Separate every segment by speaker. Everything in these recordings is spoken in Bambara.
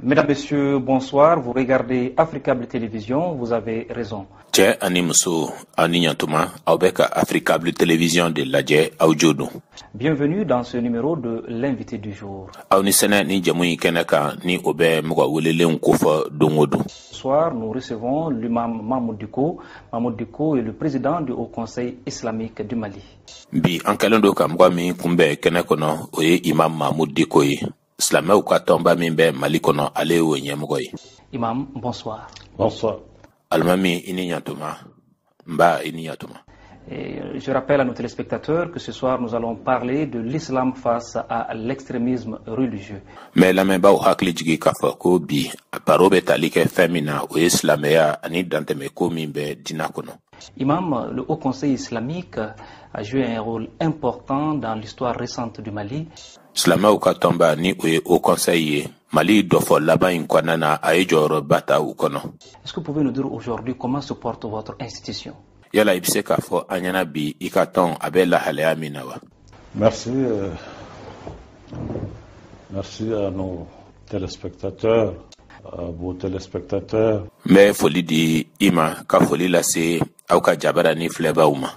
Speaker 1: Mesdames, Messieurs, bonsoir. Vous regardez Africable Télévision, vous avez raison.
Speaker 2: Cɛ ani muso aw ni ɲantuma aw bɛ ka Africable Télévision de lajɛ aw jo don.
Speaker 1: Bienvenue dans ce numéro de l'invité du jour.
Speaker 2: Aw ni sɛnɛ ni jamu yi kɛnɛ kan ni o bɛ mɔgɔ welelenw kofɔ don o don.
Speaker 1: Ce soir, nous recevons l'imam Mahmoud Dicko. Mahmoud Dicko est le président du Haut Conseil islamique du Mali.
Speaker 2: Bi an kɛlen don ka mɔgɔ min kunbɛn kɛnɛ kɔnɔ o ye imam Mahmoud Dicko ye. Silamɛw ka tɔnba min bɛ Mali kɔnɔ ale y'o ɲɛmɔgɔ ye.
Speaker 1: Imam, bonsoir.
Speaker 3: Bonsoir.
Speaker 2: Alimami i ni ɲantuma nba i ni ɲantuma.
Speaker 1: Je rappelle à nos téléspectateurs que ce soir nous allons parler de l'islam face à l'extrémisme religieux.
Speaker 2: Mais lamɛnbaaw hakili jigi k'a fɔ ko bi baro bɛ tali kɛ fɛn min na o ye silamɛya ani dantɛmɛko min bɛ diinɛ kɔnɔ.
Speaker 1: Imam, le Haut Conseil islamique a joué un rôle important dans l'histoire récente du Mali.
Speaker 2: Silamɛw ka tɔnba ni o ye Haut Conseil ye Mali dɔ fɔ laban in kɔnɔna na a ye jɔyɔrɔba ta u kɔnɔ.
Speaker 1: Est-ce que vous pouvez nous dire aujourd'hui comment se porte votre institution?
Speaker 2: Yala i bɛ se k'a fɔ an ɲɛna bi i ka tɔn a bɛ lahalaya min na wa?
Speaker 3: Merci. Merci à nos téléspectateurs, à vos téléspectateurs.
Speaker 2: N bɛ foli di i ma ka foli lase aw ka jabara ni filɛbaaw ma.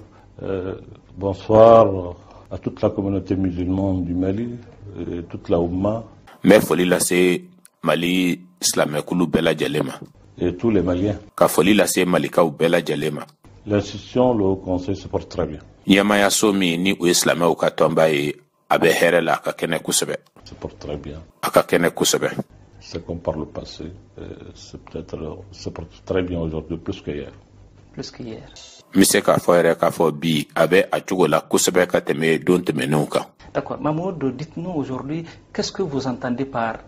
Speaker 3: Bonsoir à toute la communauté musulmane du Mali et toute la Oumma.
Speaker 2: N bɛ foli lase Mali silamɛkulu bɛɛ lajɛlen ma.
Speaker 3: Et tous les Maliens.
Speaker 2: Ka foli lase malikaw bɛɛ lajɛlen ma.
Speaker 3: L'institution, le Haut Conseil se porte très bien.
Speaker 2: Ɲɛmayaso min ni o ye silamɛw ka tɔnba ye a bɛ hɛrɛ la a ka kɛnɛ kosɛbɛ.
Speaker 3: Se porte très bien.
Speaker 2: A ka kɛnɛ kosɛbɛ.
Speaker 3: C'est comme par le passé. Se porte très bien aujourd'hui, plus que hier.
Speaker 1: Plus que hier.
Speaker 2: N bɛ se k'a fɔ yɛrɛ k'a fɔ bi a bɛ a cogo la kosɛbɛ ka tɛmɛ don tɛmɛnenw kan.
Speaker 1: D'accord. Mahmoud, dites-nous aujourd'hui, qu'est-ce que vous entendez par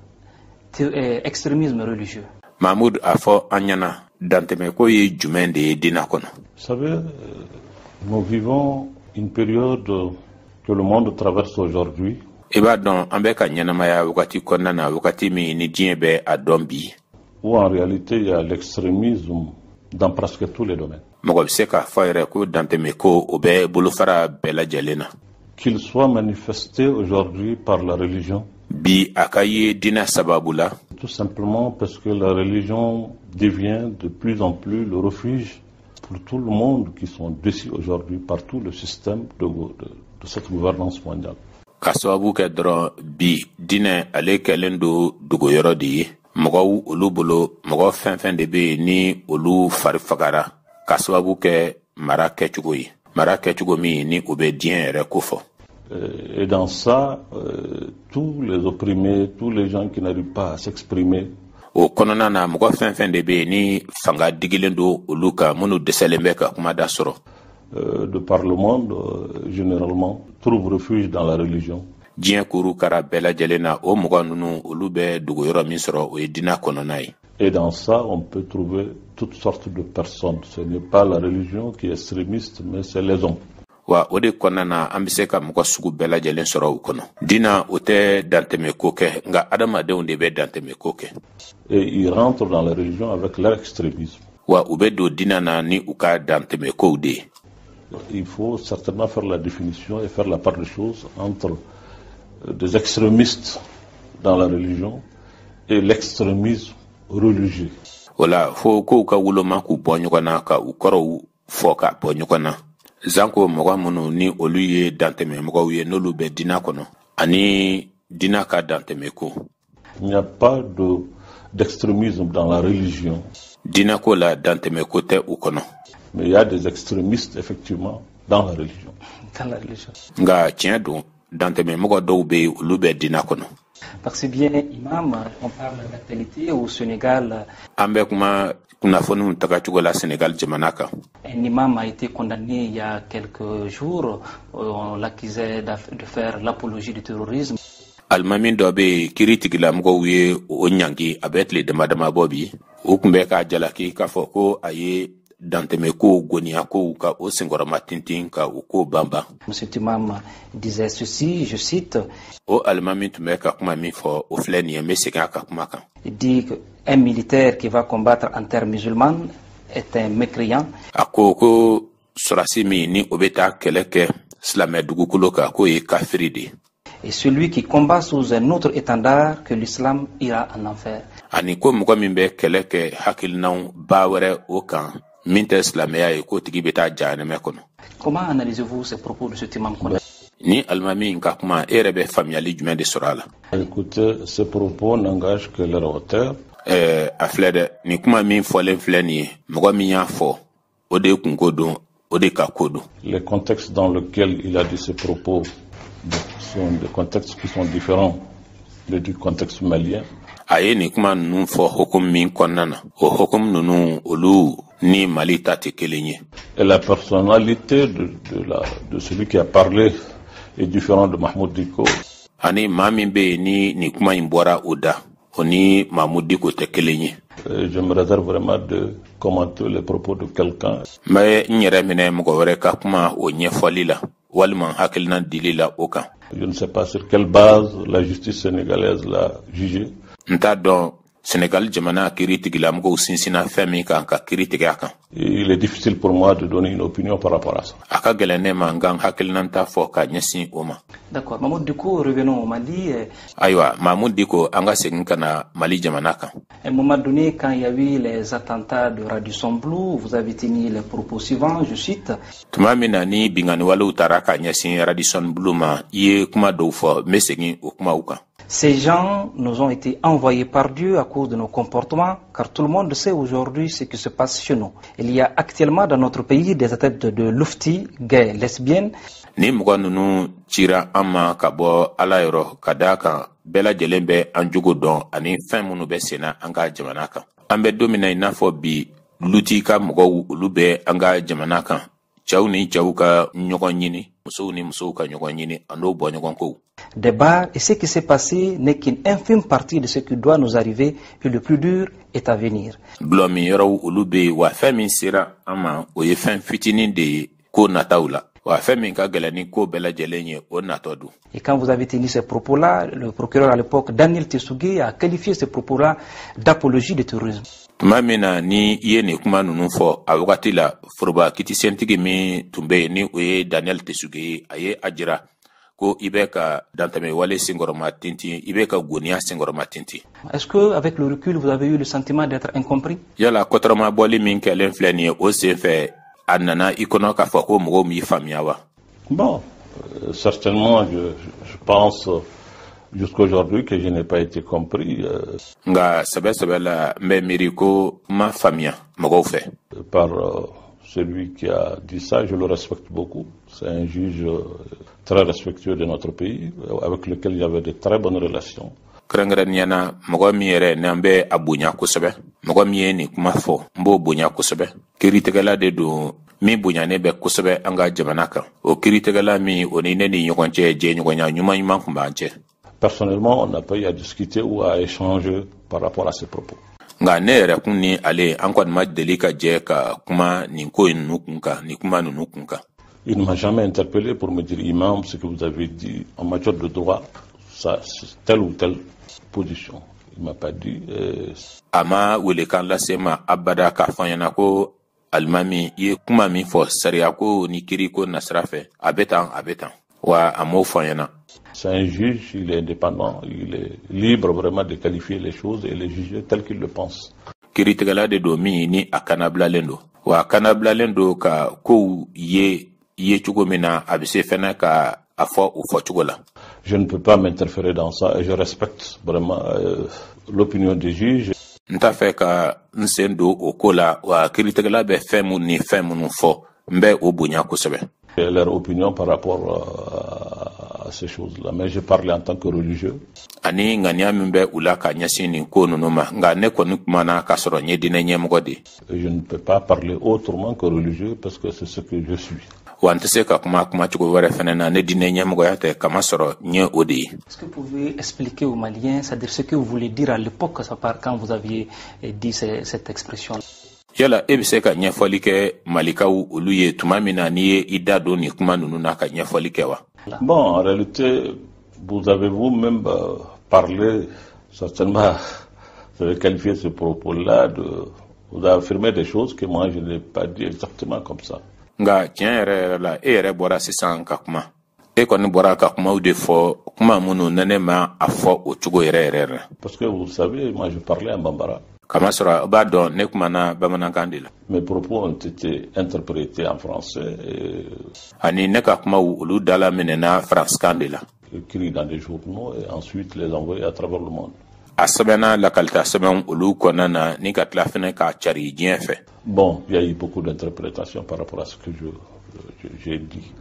Speaker 1: extrémisme religieux?
Speaker 2: Mahmoud a fɔ an ɲɛna dantɛmɛko ye jumɛn de ye diinɛ kɔnɔ?
Speaker 3: Vous savez, nous vivons une période que le monde traverse aujourd'hui.
Speaker 2: I b'a dɔn an bɛ ka ɲɛnamaya wagati kɔnɔna na wagati min ni diɲɛ bɛ a dɔn bi.
Speaker 3: Où en réalité il y a l'extrémisme dans presque tous les domaines.
Speaker 2: Mɔgɔ bɛ se k'a fɔ yɛrɛ ko dantɛmɛko o bɛ bolofara bɛɛ lajɛlen na.
Speaker 3: Qu'il soit manifesté aujourd'hui par la religion.
Speaker 2: Bi a ka ye diinɛ sababu la.
Speaker 3: Tout simplement parce que la religion devient de plus en plus le refuge pour tout le monde qui sont déçus aujourd'hui par tout le système de cette gouvernance mondiale.
Speaker 2: Ka sababu kɛ dɔrɔn bi diinɛ ale kɛlen don dogoyɔrɔ de ye. Mɔgɔw olu bolo mɔgɔ fɛn fɛn de bɛ yen ni olu fari fagara ka sababu kɛ mara kɛcogo ye. Mara kɛcogo min ni o bɛ diɲɛ yɛrɛ kofɔ.
Speaker 3: Et dans ça, tous les opprimés, tous les gens qui n'arrivent pas à s'exprimer.
Speaker 2: O kɔnɔna na mɔgɔ fɛn fɛn de bɛ yen ni fanga digilen don olu kan minnu dɛsɛlen bɛ ka kuma da sɔrɔ.
Speaker 3: De par le monde, généralement, trouve refuge dans la religion.
Speaker 2: Diɲɛ kuru kara bɛɛ lajɛlen na o mɔgɔ ninnu olu bɛ dogoyɔrɔ min sɔrɔ o ye diinɛ kɔnɔna ye.
Speaker 3: Et dans ça, on peut trouver toutes sortes de personnes. Ce n'est pas la religion qui est extrémiste, mais c'est les hommes.
Speaker 2: Wa o de kɔnɔna na an bɛ se ka mɔgɔ sugu bɛɛ lajɛlen sɔrɔ o kɔnɔ. Diinɛ o tɛ dantɛmɛko kɛ nka adamadenw de bɛ dantɛmɛko kɛ.
Speaker 3: Et ils rentrent dans la religion avec leur extrémisme.
Speaker 2: Wa u bɛ don diinɛ na ni u ka dantɛmɛkow de ye.
Speaker 3: Il faut certainement faire la définition et faire la part des choses entre des extrémistes dans la religion et l'extrémisme religieux.
Speaker 2: Voilà, fo kow ka woloma k'u bɔ ɲɔgɔn na ka u kɔrɔw fɔ ka bɔ ɲɔgɔn na. Zanko mɔgɔ minnu ni olu ye dantɛmɛmɔgɔw ye n'olu bɛ diinɛ kɔnɔ ani diinɛ ka dantɛmɛko.
Speaker 3: Il n'y a pas d'extrémisme dans la religion.
Speaker 2: Diinɛ ko la dantɛmɛko tɛ u kɔnɔ.
Speaker 3: Mais il y a des extrémistes effectivement dans la religion.
Speaker 1: Dans la religion.
Speaker 2: Nka tiɲɛ don dantɛmɛmɔgɔ dɔw bɛ yen olu bɛ diinɛ kɔnɔ.
Speaker 1: Parce que bien, imam, on parle d'actualité au Sénégal.
Speaker 2: An bɛ kuma kunnafoniw tagacogo la Sénégal jamana kan.
Speaker 1: Un imam a été condamné il y a quelques jours. On l'accusait de faire l'apologie du terrorisme.
Speaker 2: Alimami dɔ bɛ yen kiiri tigilamɔgɔw ye o ɲangi a bɛ tile dama dama bɔ bi. O tun bɛ k'a jalaki k'a fɔ ko a ye dantɛmɛko goniyakow ka o senkɔrɔma tintin ka o ko banban.
Speaker 1: Monsieur Imam disait ceci, je cite.
Speaker 2: O alimami tun bɛ ka kuma min fɔ o filɛ nin ye n bɛ segin a ka kuma kan.
Speaker 1: Il dit qu'un militaire qui va combattre en terre musulmane est un mécréant.
Speaker 2: A ko sɔrasi min ni o bɛ taa kɛlɛ kɛ silamɛ dugukolo kan k'o ye kafiri de ye.
Speaker 1: Et celui qui combat sous un autre étendard que l'islam ira en enfer.
Speaker 2: Ani ko mɔgɔ min bɛ kɛlɛ kɛ hakilinaw ba wɛrɛ o kan min tɛ silamɛya ye ko tigi bɛ taa jahanɛmɛ kɔnɔ.
Speaker 1: Comment analysez-vous ces propos de cet imam Kone?
Speaker 2: Ni alimami ka kuma e yɛrɛ bɛ faamuyali jumɛn de sɔrɔ a la?
Speaker 3: Écoutez, ces propos n'engagent que leur auteur.
Speaker 2: A filɛ dɛ, ni kuma min fɔlen filɛ nin ye, mɔgɔ min y'a fɔ, o de kunko don, o de ka ko don.
Speaker 3: Les contextes dans lesquels il a dit ces propos sont des contextes qui sont différents du contexte malien.
Speaker 2: A ye nin kuma ninnu fɔ hukumu min kɔnɔna na, o hukumu ninnu olu ni Mali ta tɛ kelen ye.
Speaker 3: Et la personnalité de celui qui a parlé est différente de Mahmoud Dicko.
Speaker 2: Ani maa min bɛ yen ni nin kuma in bɔra o da, o ni Mahmoud Dicko tɛ kelen ye.
Speaker 3: Je me réserve vraiment de commenter les propos de quelqu'un.
Speaker 2: N bɛ n yɛrɛ minɛ mɔgɔ wɛrɛ ka kuma o ɲɛfɔli la, walima hakilina dili la o kan.
Speaker 3: Je ne sais pas sur quelle base la justice sénégalaise l'a jugé.
Speaker 2: N t'a dɔn Sénégal jamana kiiri tigilamɔgɔw sinsinna fɛn min kan ka kiiri tigɛ a kan.
Speaker 3: Il est difficile pour moi de donner une opinion par rapport à ça.
Speaker 2: A ka gɛlɛn ne ma n ka n hakilina t'a fɔ ka ɲɛsin o ma.
Speaker 1: D'accord. Mahmoud Dicko, revenons au Mali.
Speaker 2: Ayiwa, Mahmoud Dicko, an ka segin ka na Mali jamana kan.
Speaker 1: À un moment donné, quand il y a eu les attentats de Radisson Blu, vous avez tenu les propos suivants, je cite.
Speaker 2: Tuma min na ni binganiwalew taara ka ɲɛsin Radisson Blu ma, I ye kuma dɔw fɔ, n bɛ segin o kumaw kan.
Speaker 1: Ces gens nous ont été envoyés par Dieu à cause de nos comportements, car tout le monde sait aujourd'hui ce qui se passe chez nous. Il y a actuellement dans notre pays des attaques de lufti, gays, lesbiennes.
Speaker 2: Ni mɔgɔ ninnu cira an ma ka bɔ Ala yɔrɔ ka d'a kan bɛɛ lajɛlen bɛ an jogo dɔn ani fɛn minnu bɛ senna an ka jamana kan. An bɛ don min na I n'a fɔ bi luti ka mɔgɔw olu bɛ an ka jamana kan. Cɛw ni cɛw ka ɲɔgɔn ɲini, musow ni musow ka ɲɔgɔn ɲini, an n'o bɔ ɲɔgɔn kow.
Speaker 1: Des bars, et ce qui s'est passé n'est qu'une infime partie de ce qui doit nous arriver, et le plus dur est à venir.
Speaker 2: Gulɔ min yɔrɔw olu bɛ yen wa fɛn min sera an ma o ye fɛn fitinin de ye ko nataw la. Wa fɛn min ka gɛlɛn ni ko bɛɛ lajɛlen ye o natɔ don.
Speaker 1: Et quand vous avez tenu ces propos-là, le procureur à l'époque, Daniel Tessougui, a qualifié ces propos-là d'apologie du terrorisme.
Speaker 2: Tuma min na ni I ye nin kuma ninnu fɔ a wagati la foroba kitisɛntigi min tun bɛ yen ni o ye Daniel Tessougui ye a ye a jira ko I bɛ ka dantɛmɛwale senkɔrɔma tintin, I bɛ ka goniya senkɔrɔma tintin.
Speaker 1: Est-ce que avec le recul vous avez eu le sentiment d'être incompris?
Speaker 2: Yala kɔtɔrɔma bɔli min kɛlen filɛ nin ye o senfɛ a nana I kɔnɔ k'a fɔ ko mɔgɔw m'i faamuya wa?
Speaker 3: Bon, certainement, je pense jusqu'aujourd'hui que je n'ai pas été compris.
Speaker 2: Nga sɛbɛ la n bɛ miiri ko ma faamuya mɔgɔw fɛ.
Speaker 3: Par celui qui a dit ça, je le respecte beaucoup. C'est un juge très respectueux de notre pays, avec lequel j'avais de très bonnes relations.
Speaker 2: Kɛrɛnkɛrɛnnenya na mɔgɔ min yɛrɛ n'an bɛ a bonya kosɛbɛ, mɔgɔ min ye nin kuma fɔ n b'o bonya kosɛbɛ. Kiiritigɛla de don min bonyanen bɛ kosɛbɛ an ka jamana kan. O kiiritigɛla min o ni ne ni ɲɔgɔn cɛ jɛɲɔgɔnya ɲuman tun b'an cɛ.
Speaker 3: Personnellement, on n'a pas eu à discuter ou à échanger par rapport à ces propos.
Speaker 2: Nga ne yɛrɛ kun ni ale an kɔni ma deli ka jɛ ka kuma nin ko ninnu kun kan, nin kuma ninnu kun kan.
Speaker 3: Il ne m'a jamais interpellé pour me dire, Imam, ce que vous avez dit en matière de droit, ça, c'est telle ou telle position. Il m'a pas dit.
Speaker 2: Ama welekan lase ma abada k'a fɔ an ɲɛna ko alimami I ye kuma min fɔ sariya ko ni kiiri ko nasira fɛ a bɛ tan wa a m'o fɔ an ɲɛna.
Speaker 3: C'est un juge, il est indépendant, il est libre vraiment de qualifier les choses et les juger telles qu'il le pense.
Speaker 2: Kiiritigɛla de don min ni a kanabilalen don wa a kanabilalen don ka kow ye cogo min na a bɛ se fɛnɛ ka a fɔ o fɔcogo la.
Speaker 3: Je ne peux pas m'interférer dans ça et je respecte vraiment l'opinion des juges.
Speaker 2: N t'a fɛ ka n sen don o ko la wa kiiritigɛla bɛ fɛn minnu ni fɛn minnu fɔ n bɛ o bonya kosɛbɛ.
Speaker 3: Leur opinion par rapport à ces choses-là. Mais je parlais en tant que religieux.
Speaker 2: Ani ŋaniya min bɛ u la ka ɲɛsin nin ko ninnu ma nka ne kɔni kumana k'a sɔrɔ n ye diinɛ ɲɛmɔgɔ de ye.
Speaker 3: Je ne peux pas parler autrement que religieux parce que c'est ce que je suis.
Speaker 2: Wa n tɛ se ka kuma cogo wɛrɛ fɛnɛ na ne diinɛ ɲɛmɔgɔya tɛ kama sɔrɔ n ye o de ye.
Speaker 1: Est-ce que vous pouvez expliquer aux Maliens, c'est-à-dire ce que vous voulez dire à l'époque quand vous aviez dit cette expression?
Speaker 2: Yala e bɛ se ka ɲɛfɔli kɛ malikaw olu ye tuma min na n'i ye I da don nin kuma ninnu na ka ɲɛfɔli kɛ wa?
Speaker 3: Bon, en réalité, vous avez vous-même parlé, certainement, vous avez qualifié ce propos-là, vous avez affirmé des choses que moi je n'ai pas dit exactement comme ça.
Speaker 2: Nga tiɲɛ yɛrɛ la e yɛrɛ bɔra sisan ka kuma e kɔni bɔra ka kumaw de fɔ kuma minnu nɛnɛ ma a fɔ o cogo yɛrɛ.
Speaker 3: Parce que vous savez, moi je parlais en bambara.
Speaker 2: Kama sɔrɔ b'a dɔn ne kumana bamanankan de la.
Speaker 3: Mes propos ont été interprétés en français.
Speaker 2: Ani ne ka kumaw olu dala minɛna faransikan de la.
Speaker 3: Écrits dans des journaux et ensuite les envoyer à travers le monde.
Speaker 2: A sɛbɛnna lakalita sɛbɛn olu kɔnɔna na ni ka tila fɛnɛ k'a cari diɲɛ fɛ.
Speaker 3: Bon, il y a eu beaucoup d'interprétations par rapport à ce que j'ai dit.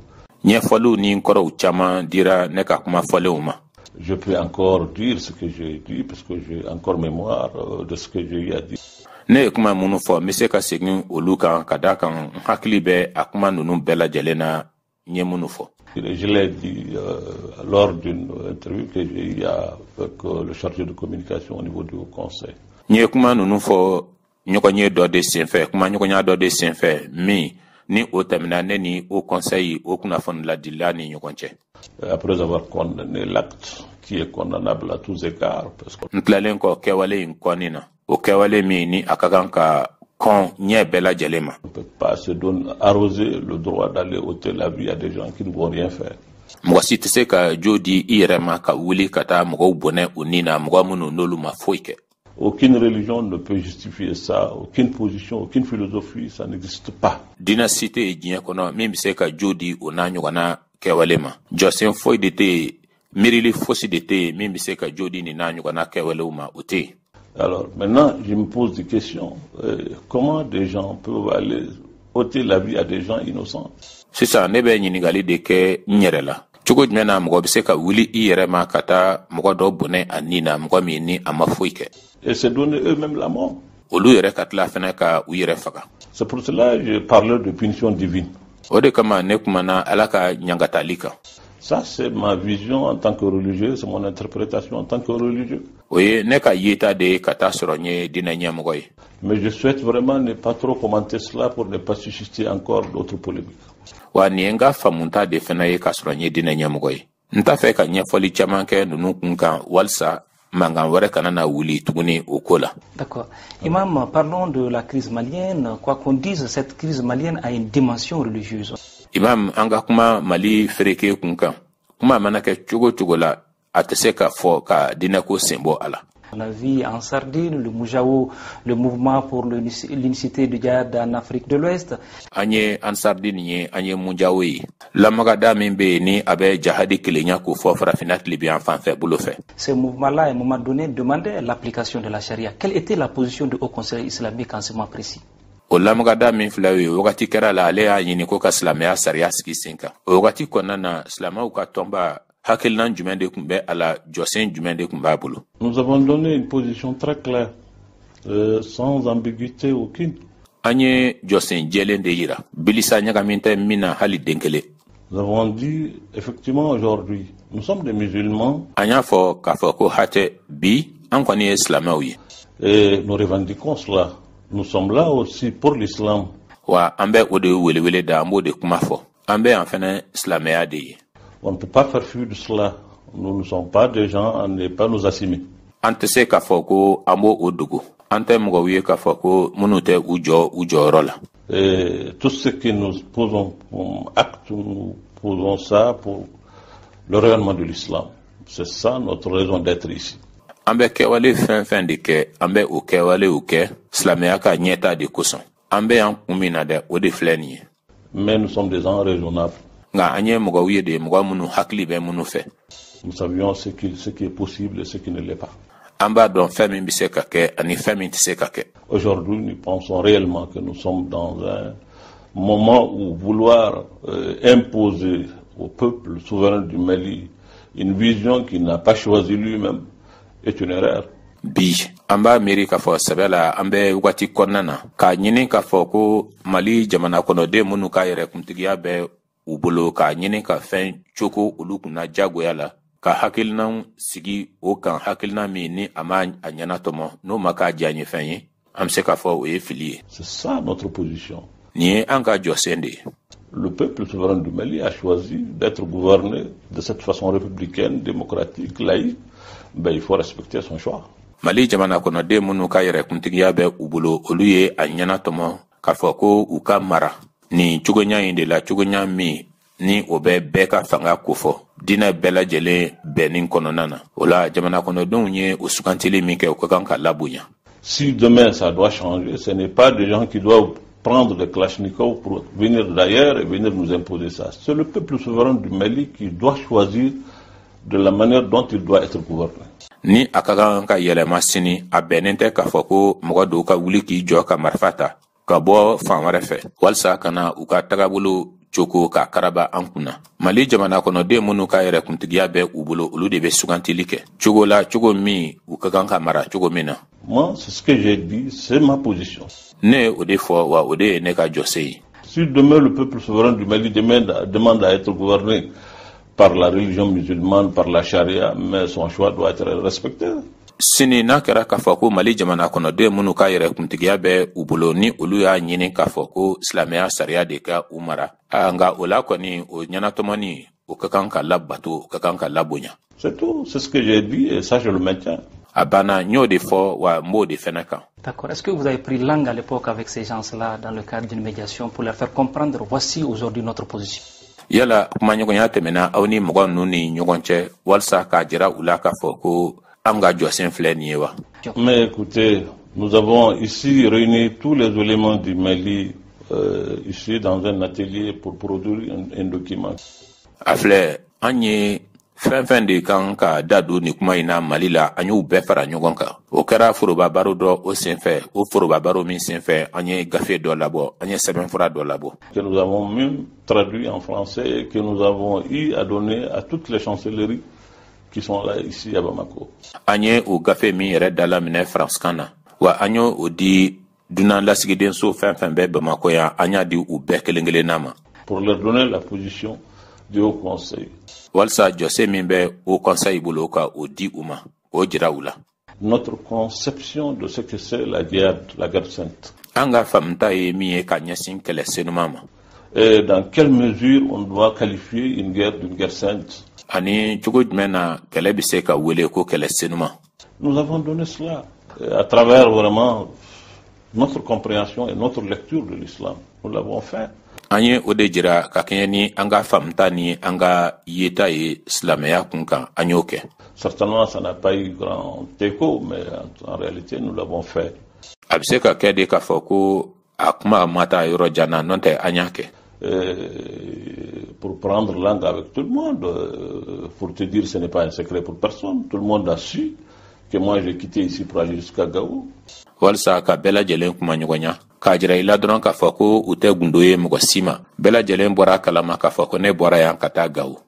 Speaker 2: Ɲɛfɔliw ni kɔrɔw caman dira ne ka kuma fɔlenw ma.
Speaker 3: Je peux encore dire ce que j'ai dit parce que j'ai encore mémoire de ce que j'ai eu à dire.
Speaker 2: Ne ye kuma minnu fɔ n bɛ se ka segin olu kan ka da kan n hakili bɛ a kuma ninnu bɛɛ lajɛlen na n ye minnu fɔ.
Speaker 3: Je l'ai dit lors d'une interview que j'ai eue avec le chargé de communication au niveau du Haut Conseil.
Speaker 2: N ye kuma ninnu fɔ ɲɔgɔnye dɔ de senfɛ kuma ɲɔgɔnya dɔ de senfɛ min ni o tɛmɛna ne ni Haut Conseil o kunnafoni ladila ni ɲɔgɔn cɛ.
Speaker 3: Après avoir condamné l'acte qui est condamnable à tous égards.
Speaker 2: N tilalen kɔ kɛwale in kɔni na o kɛwale min ni a ka kan ka kɔn ɲɛ bɛɛ lajɛlen ma.
Speaker 3: On ne peut pas se donner arroser le droit d'aller ôter la vie à des gens qui ne vont rien faire.
Speaker 2: Mɔgɔ si tɛ se ka jo di i yɛrɛ ma ka wuli ka taa mɔgɔw bɔnɛ u ni na mɔgɔ minnu n'olu ma foyi kɛ.
Speaker 3: Aucune religion ne peut justifier ça, aucune position, aucune philosophie, ça n'existe pas.
Speaker 2: Diinɛ si tɛ yen diɲɛ kɔnɔ min bɛ se ka jo di o n'a ɲɔgɔnna kɛwale ma. Jɔsen foyi de tɛ yen miirili fosi de tɛ yen min bɛ se ka jo di nin n'a ɲɔgɔnna kɛwalew ma o tɛ yen.
Speaker 3: Alors maintenant, je me pose des questions. Comment des gens peuvent aller ôter la vie à des gens innocents?
Speaker 2: Sisan ne bɛ ɲininkali de kɛ n yɛrɛ la. Cogo jumɛn na mɔgɔ bɛ se ka wuli i yɛrɛ ma ka taa mɔgɔ dɔ bɔnɛ a ni na mɔgɔ min ni a ma foyi kɛ.
Speaker 3: Et se donner eux-mêmes la mort.
Speaker 2: Olu yɛrɛ ka tila fɛnɛ ka u yɛrɛ faga.
Speaker 3: C'est pour cela que je parlais de punition divine.
Speaker 2: O de kama ne kumana Ala ka ɲangatali kan.
Speaker 3: Ça, c'est ma vision en tant que religieux, c'est mon interprétation en tant que religieux.
Speaker 2: O ye ne ka yeta de ka taa sɔrɔ n ye diinɛ ɲɛmɔgɔ ye.
Speaker 3: Mais je souhaite vraiment ne pas trop commenter cela pour ne pas susciter encore d'autres polémiques.
Speaker 2: Wa nin ye n ka faamuta de fɛnɛ ye ka sɔrɔ n ye diinɛ ɲɛmɔgɔ ye. N t'a fɛ ka ɲɛfɔli caman kɛ ninnu kun kan walisa mangan wɛrɛ kana na wuli tuguni o ko la.
Speaker 1: D'accord. Imam, parlons de la crise malienne. Quoi qu'on dise, cette crise malienne a une dimension religieuse. Imam,
Speaker 2: an ka kuma Mali fereke kun kan. Kuma mana kɛ cogo cogo la, a tɛ se ka fɔ ka diinɛko sen bɔ a la.
Speaker 1: On a vu en Sardine le Moujao, le mouvement pour l'unicité du Djihad en Afrique de l'Ouest.
Speaker 2: An ye an Sardine ye, an ye Moujao ye. Lamagada min bɛ yen ni a bɛ jihadi kelenya ko fɔ farafinna tilibiyan fan fɛ bolo fɛ.
Speaker 1: Ce mouvement-là, à un moment donné, demandait l'application de la charia. Quelle était la position du Haut Conseil islamique en ce moment précis?
Speaker 2: O lamagada min filɛ o ye wagati kɛra la ale y'a ɲini ko ka silamɛya sariya sigi sen kan. O wagati kɔnɔna na silamɛw ka tɔnba hakilinan jumɛn de tun bɛ a la, jɔsen jumɛn de tun b'a bolo?
Speaker 3: Nous avons donné une position très claire, sans ambiguïté aucune.
Speaker 2: An ye jɔsen jɛlen de yira bilisa ɲagamin tɛ min na hali den kelen.
Speaker 3: Nous avons dit effectivement aujourd'hui, nous sommes des musulmans.
Speaker 2: An y'a fɔ k'a fɔ ko hatɛ bi an kɔni ye silamɛw ye.
Speaker 3: Et nous revendiquons cela. Nous sommes là aussi pour l'islam.
Speaker 2: Wa an bɛ o de welewele da an b'o de kuma fɔ. An bɛ yan fɛnɛ silamɛya de ye.
Speaker 3: On ne peut pas faire fuir de cela. Nous ne sommes pas des gens à ne pas nous assumer.
Speaker 2: An tɛ se k'a fɔ ko an b'o o dogo. An tɛ mɔgɔw ye k'a fɔ ko minnu tɛ u jɔ u jɔyɔrɔ la.
Speaker 3: Et tout ce que nous posons comme acte, nous posons ça pour le rayonnement de l'islam. C'est ça notre raison d'être ici.
Speaker 2: An bɛ kɛwale fɛn fɛn de kɛ, an bɛ o kɛwalew kɛ silamɛya ka ɲɛta de kosɔn. An bɛ yan kun min na dɛ, o de filɛ nin ye.
Speaker 3: Mais nous sommes des gens raisonnables.
Speaker 2: Nga an ye mɔgɔw ye de mɔgɔ minnu hakili bɛ minnu fɛ.
Speaker 3: Nous savions ce qui est possible et ce qui ne l'est pas.
Speaker 2: An b'a dɔn fɛn min bɛ se ka kɛ ani fɛn min tɛ se ka kɛ.
Speaker 3: Aujourd'hui, nous pensons réellement que nous sommes dans un moment où vouloir imposer au peuple souverain du Mali une vision qu'il n'a pas choisie lui-même est une erreur.
Speaker 2: Bi an b'a miiri k'a fɔ sɛbɛ la an bɛ wagati kɔnɔna na k'a ɲini k'a fɔ ko Mali jamana kɔnɔden minnu ka yɛrɛkuntigiya bɛ u bolo k'a ɲini ka fɛn cogo olu kunna jagoya la ka hakilinaw sigi o kan hakilina min ni a ma a ɲɛna tɔmɔ n'o ma k'a diya ɲɛ fɛn ye an bɛ se k'a fɔ o ye fili ye.
Speaker 3: C'est ça notre position.
Speaker 2: Nin ye an ka jɔsen de ye.
Speaker 3: Le peuple souverain du Mali a choisi d'être gouverné de cette façon républicaine, démocratique, laïque. Ben, il faut respecter son choix.
Speaker 2: Mali jamana kɔnɔden minnu ka yɛrɛkuntigiya bɛ u bolo olu ye a ɲɛna tɔmɔ k'a fɔ ko u ka mara nin cogoya in de la cogoya min ni o bɛ bɛɛ ka fanga kofɔ diinɛ bɛɛ lajɛlen bɛnnin kɔnɔna na. O la jamana kɔnɔdenw ye o sugantili min kɛ o ka kan ka labonya.
Speaker 3: Si demain ça doit changer, ce n'est pas des gens qui doivent prendre des kalachnikovs pour venir d'ailleurs et venir nous imposer ça. C'est le peuple souverain du Mali qui doit choisir de la manière dont il doit être gouverné.
Speaker 2: Ni a ka kan ka yɛlɛma sini a bɛnnen tɛ k'a fɔ ko mɔgɔ dɔw ka wuli k'i jɔ ka marifa ta ka bɔ fan wɛrɛ fɛ walisa kana u ka tagabolo cogo ka karaba an kunna. Mali jamana kɔnɔden minnu ka yɛrɛ kuntigiya bɛ u bolo olu de bɛ sugantili kɛ cogo la cogo min u ka kan ka mara cogo min na.
Speaker 3: Moi, c'est ce que j'ai dit, c'est ma position.
Speaker 2: Ne o de fɔ wa o de ye ne ka jɔse ye.
Speaker 3: Si demain le peuple souverain du Mali demande à être gouverné par la religion musulmane, par la charia, mais son choix doit être respecté.
Speaker 2: Sini n'a kɛra k'a fɔ ko Mali jamana kɔnɔden minnu ka yɛrɛ kuntigiya bɛ u bolo ni olu y'a ɲini k'a fɔ ko silamɛya sariya de ka u mara nka o la kɔni o ɲɛnatɔmɔni o ka kan ka labato o ka kan ka labonya.
Speaker 3: C'est tout, c'est ce que j'ai dit et ça je le maintiens.
Speaker 2: A banna n y'o de fɔ wa n b'o de fɛnɛ kan.
Speaker 1: D'accord. Est-ce que vous avez pris langue à l'époque avec ces gens-là dans le cadre d'une médiation pour leur faire comprendre voici aujourd'hui notre position?
Speaker 2: Yala kumaɲɔgɔnya tɛmɛna aw ni mɔgɔ ninnu ni ɲɔgɔn cɛ walisa k'a jira u la k'a fɔ ko an ka jɔsen filɛ nin ye wa?
Speaker 3: Mais écoutez, nous avons ici réuni tous les éléments du Mali ici dans un atelier pour produire un document.
Speaker 2: A filɛ an ye fɛn de kan ka da don ni kuma in na Mali la an y'u bɛɛ fara ɲɔgɔn kan. O kɛra foroba baro dɔ o senfɛ o foroba baro min senfɛ an ye gafe dɔ labɔ an ye sɛbɛnfura dɔ labɔ.
Speaker 3: Que nous avons même traduit en français et que nous avons eu à donner à toutes les chancelleries qui sont là ici à Bamako.
Speaker 2: An ye o gafe min yɛrɛ dalaminɛ faransikan na wa an y'o di dunan lasigidenso fɛn bɛɛ Bamako yan an y'a di u bɛɛ kelen kelenna ma.
Speaker 3: Pour leur donner la position du Haut Conseil.
Speaker 2: Walsa jɔse min bɛ Haut Conseil bolo ka o di u ma o jira u la.
Speaker 3: Notre conception de ce que c'est la guerre sainte.
Speaker 2: An ka faamuta ye min ye ka ɲɛsin kɛlɛ senuman ma.
Speaker 3: Et dans quelle mesure on doit qualifier une guerre d'une guerre sainte?
Speaker 2: Ani cogo jumɛn na kɛlɛ bɛ se ka wele ko kɛlɛ senuman?
Speaker 3: Nous avons donné cela à travers vraiment notre compréhension et notre lecture de l'islam. Nous l'avons fait.
Speaker 2: An ye o de jira ka kɛɲɛ ni an ka faamuta ni an ka yeta ye silamɛya kun kan an y'o kɛ.
Speaker 3: Certainement ça n'a pas eu grand écho, mais en réalité nous l'avons fait.
Speaker 2: A bɛ se ka kɛ de k'a fɔ ko a kuma ma taa yɔrɔ jan na n'o tɛ an y'a kɛ.
Speaker 3: Pour prendre langue avec tout le monde, pour te dire ce n'est pas un secret pour personne, tout le monde a su que moi j'ai quitté ici pour aller jusqu'à Gao.
Speaker 2: Walsa ka bɛɛ lajɛlen kuma ɲɔgɔnya k'a jira i la dɔrɔn k'a fɔ ko u tɛ gundo ye mɔgɔ si ma bɛɛ lajɛlen bɔra kalama k'a fɔ ko ne bɔra yan ka taa Gao.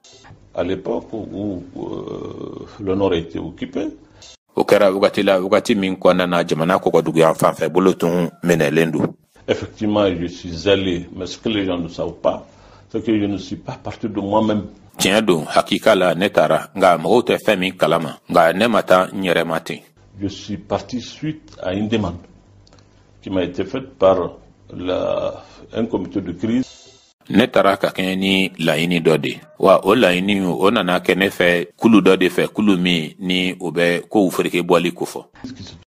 Speaker 3: À l'époque où le nord était occupé.
Speaker 2: O kɛra wagati min kɔnɔna na jamana kɔkɔduguyan fanfɛ bolo tun minɛlen don.
Speaker 3: Effectivement, je suis allé, mais ce que les gens ne savent pas, c'est que je ne suis pas parti de moi-même.
Speaker 2: Tiɲɛ don hakika la ne taara nka mɔgɔw tɛ fɛn min kalama nka ne ma taa n yɛrɛ ma ten.
Speaker 3: Je suis parti suite à une demande qui m'a été faite par un comité de crise.
Speaker 2: Ne taara ka kɛɲɛ ni laɲini dɔ de wa o laɲini o nana kɛ ne fɛ kulu dɔ de fɛ kulu min ni o bɛ kow fereke bɔli kofɔ.